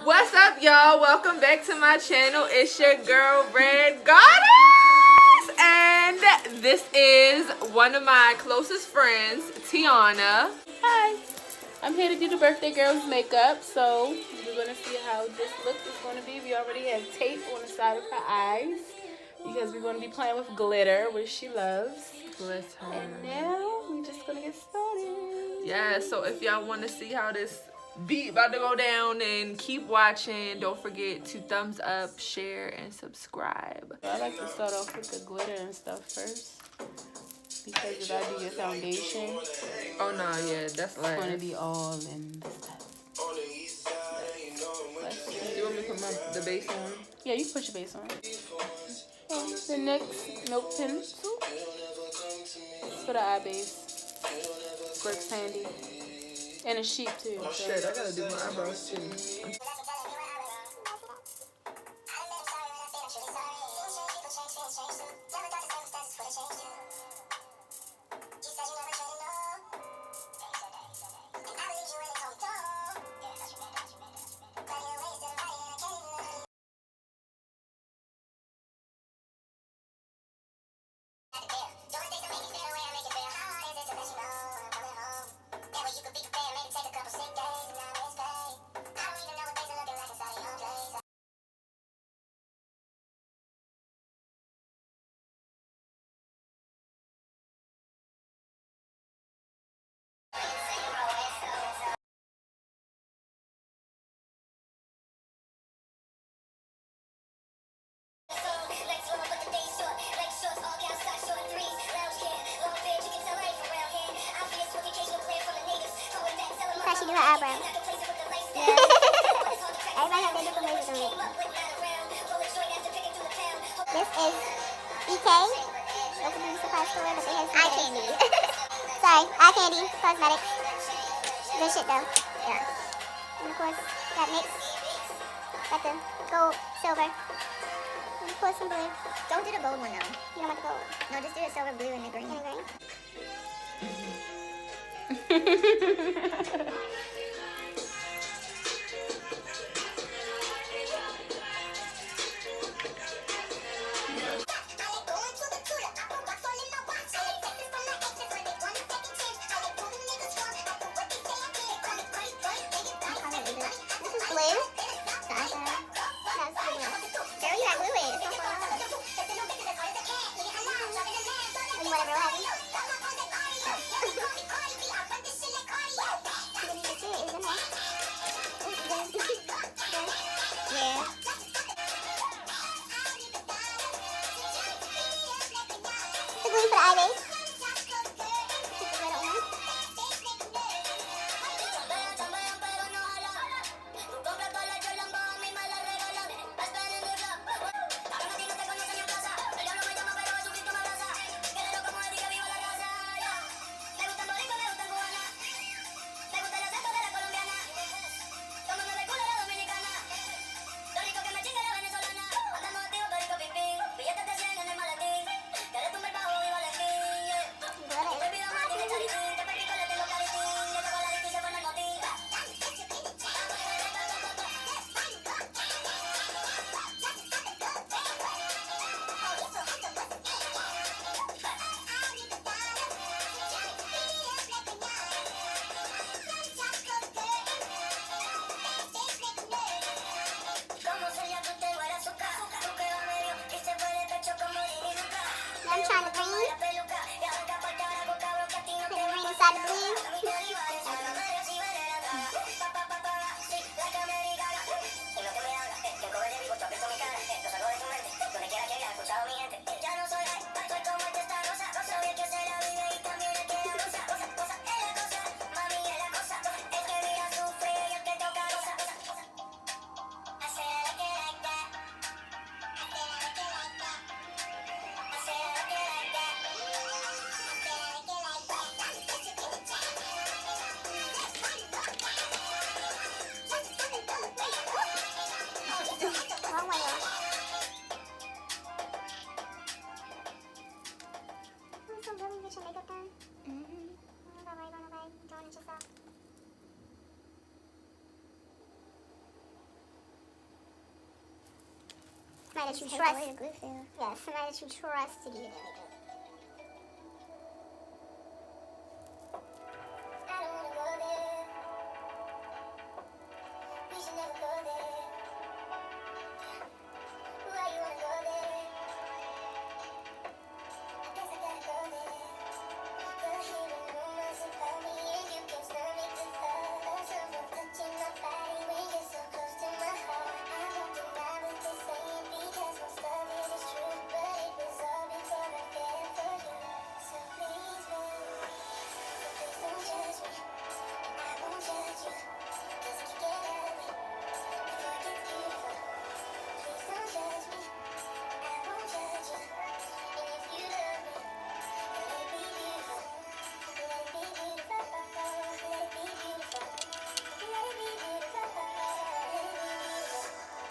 What's up, y'all? Welcome back to my channel. It's your girl, Red Goddess. And this is one of my closest friends, Teonna. Hi. I'm here to do the birthday girl's makeup. So we're going to see how this look is going to be. We already have tape on the side of her eyes because we're going to be playing with glitter, which she loves. Glitter. And now we're just going to get started. Yeah, so if y'all want to see how this beat about to go down, and keep watching. Don't forget to thumbs up, share, and subscribe. I like to start off with the glitter and stuff first, because if I do your foundation, oh no, yeah, that's it's going to be all in stuff. You want me to put the base on? Yeah, you can put your base on. And the next milk pencil for the eye base. Works handy. And a sheet too. Oh shit, I gotta do my eyebrows too. She do her eyebrows. Yeah. Everybody has their different ways of doing it. This is EK. Local beauty supply store, but they have eye candy. Sorry, eye candy, cosmetics. Good shit though. Yeah. And of course, got NYX. Got the gold, silver. And of course some blue. Don't do the gold one though. You don't want the gold. No, just do the silver, blue, and the green. And the green. For the eye base. I'm trying to green. Put the green inside the blue. somebody that you trust. Yeah, somebody that you trust to get it. I don't wanna go there. We should never go there. Why you wanna go there? I guess I gotta go there. The hidden rumors about me and you can stomach the thought of someone touching my body when you're so close to my heart. I won't deny what they're saying because most of it is true, but it was all before I fell for you. So please, babe, please don't judge me, and I won't judge you. 'Cause if you get ugly before it gets beautiful, please don't judge me, and I won't judge you. And if you love me, let it be beautiful. Let it be beautiful. Let it be beautiful. Let it be beautiful. Let it be beautiful.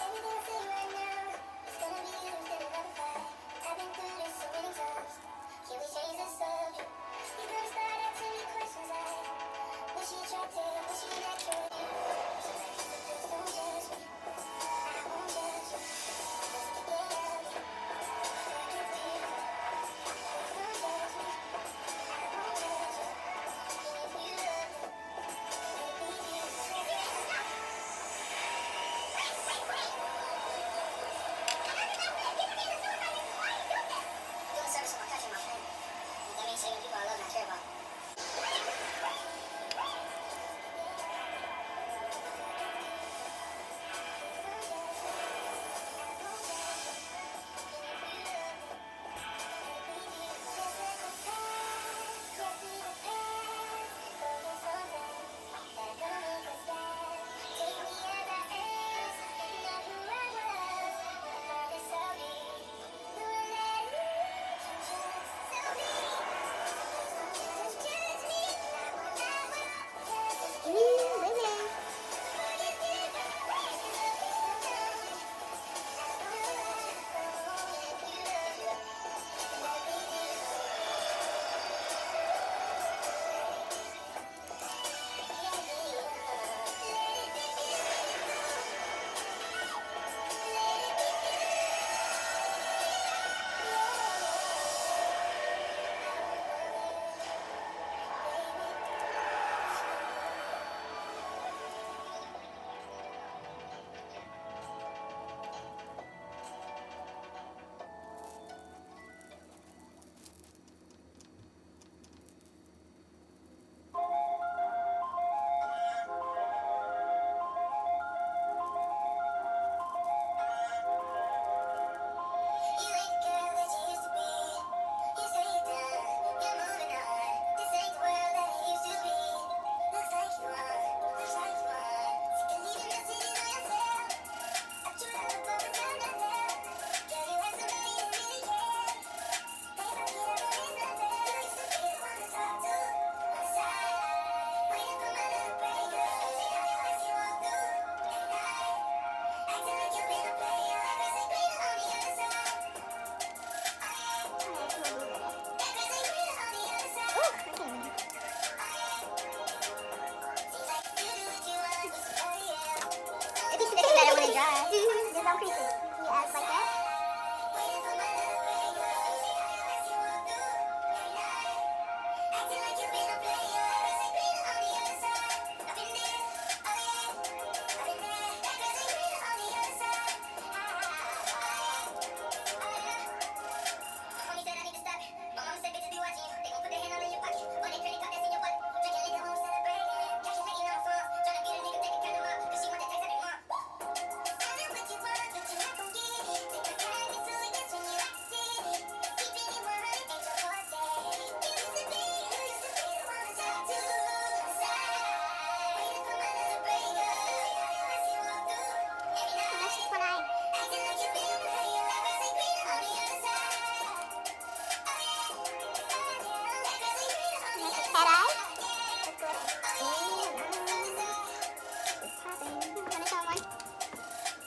Everything I say right now is gonna be used in another fight. I've been through this so many times. Can we change the subject? You're gonna start asking me questions like, was she attractive? Was she natural? So please don't judge me. I won't judge you. 'Cause if you get ugly before it gets beautiful, please don't judge me. I won't judge you. And if you love me, let it be beautiful. Doing service for my country, my friend. That means saving people I love and I care about.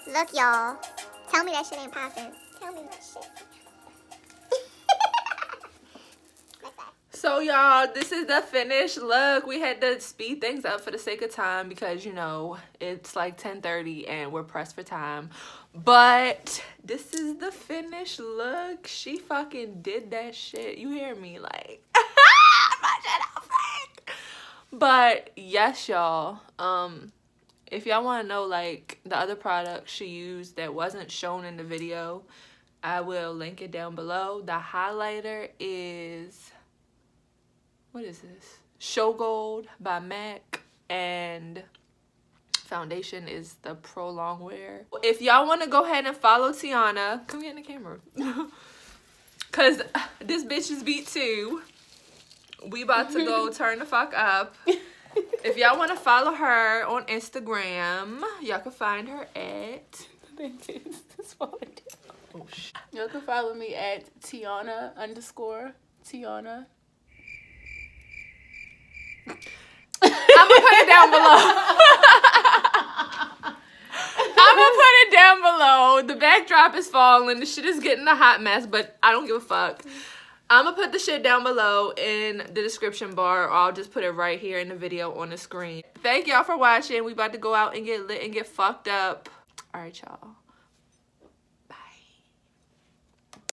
Look, y'all. Tell me that shit ain't popping. Tell me that shit. Like that. So y'all, this is the finished look. We had to speed things up for the sake of time because, you know, it's like 10:30 and we're pressed for time. But this is the finished look. She fucking did that shit. You hear me? Like, my shit outfit. But yes, y'all. If y'all want to know like the other products she used that wasn't shown in the video, I will link it down below. The highlighter is, what is this? Show Gold by MAC, and foundation is the Pro Longwear. If y'all want to go ahead and follow Teonna, come get in the camera. Cause this bitch is beat too. We about to go turn the fuck up. If y'all want to follow her on Instagram, y'all can find her at... Oh, shit. Y'all can follow me at Teonna_Teonna. I'm gonna put it down below. I'm gonna put it down below. The backdrop is falling. The shit is getting a hot mess, but I don't give a fuck. I'm gonna put the shit down below in the description bar, or I'll just put it right here in the video on the screen. Thank y'all for watching. We about to go out and get lit and get fucked up. All right, y'all.